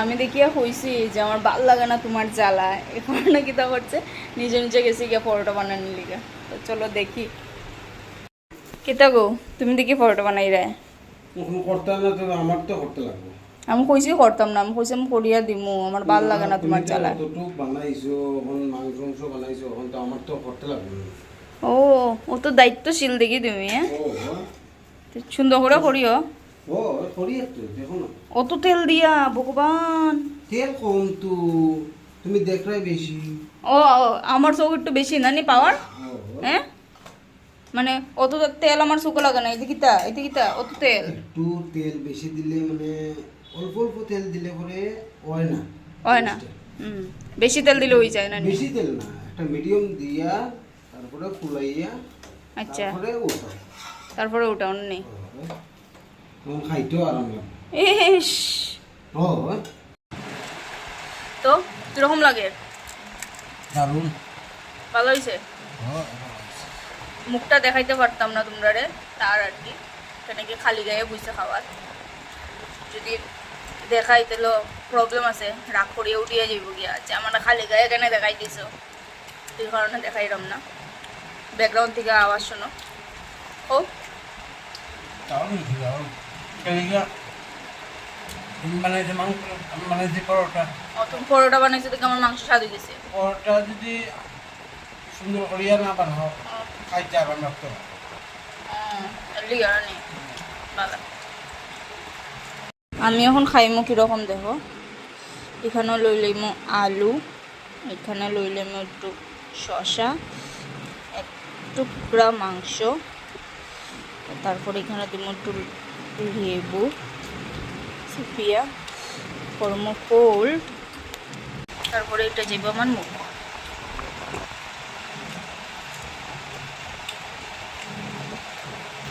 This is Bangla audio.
আমি দেখিয়া কইছি যে আমার ভাল লাগে না তোমার জ্বালা, এ কারণে কিতা করছে নিজে নিজে গেছি গিয়া পরোটা বানানোর লিগা। তো চলো দেখি কিতা গো, তুমি দেখি পরোটা বানাই রে। এখন করতে না তো আমার তো করতে লাগবে। আমি কইছি করতাম না, আমি কইছি আমি করিয়া দিমু, আমার ভাল লাগে না তোমার জ্বালা। কতটুক বানাইছো, এখন মাংস বানাইছো, এখন তো আমার তো করতে লাগবে। ও ও তো দায়িত্বশীল দেখি তুমি, হ্যাঁ ও তো সুন্দর করে করিও। ও করি একটু দেখো না, অত তেল দিয়া ভগবান। তেল কম তো, তুমি দেখরাই বেশি। ও ও, আমার চোখ একটু বেশি না নি পাওয়ার, হ্যাঁ মানে অত তেল আমার চোখে লাগে না। এতে কিতা অত তেল। একটু তেল বেশি দিলে মানে অল্প অল্প তেল দিলে পরে হয় না, হয় না। বেশি তেল দিলে হয়ে যায় না নি? বেশি তেল না, একটা মিডিয়াম দিয়া তারপরে ফুলাইয়া আচ্ছা, তারপরে ওটা তারপরে ওটা অন্য নেই। তখন খাইতেও আরাম লাগে। ইস, ও তো কিরকম লাগে? দারুণ। ভালো হয়েছে? মুখটা দেখাইতে পারতাম না তোমরা রে, তার আর কি কেন কি খালি গায়ে বুঝতে খাওয়ার। যদি দেখাই তাহলে প্রবলেম আছে, রাগ করিয়ে উঠিয়ে যাইব গিয়া যে আমার খালি গায়ে কেন দেখাই দিছো, এই কারণে দেখাইলাম না। ব্যাকগ্রাউন্ড থেকে আওয়াজ শোনো। ও দারুণ দারুণ। বানাইছে মাংস, বানাইছে পরোটা। তুমি পরোটা বানাইছো দেখে আমার মাংস স্বাদ হয়ে গেছে। পরোটা যদি সুন্দর করিয়া না বানাও খাইতে আরাম লাগতো না। ভালো। আমি এখন খাইমো কীরকম দেখো, এখানে লই লইমো আলু, এখানে লই লইমো একটু শসা, এক টুকরা মাংস, তারপরে এখানে দিব একটু লেবু চিপিয়া করমো কোল্ড, তারপরে এটা যাইব আমার মুখ।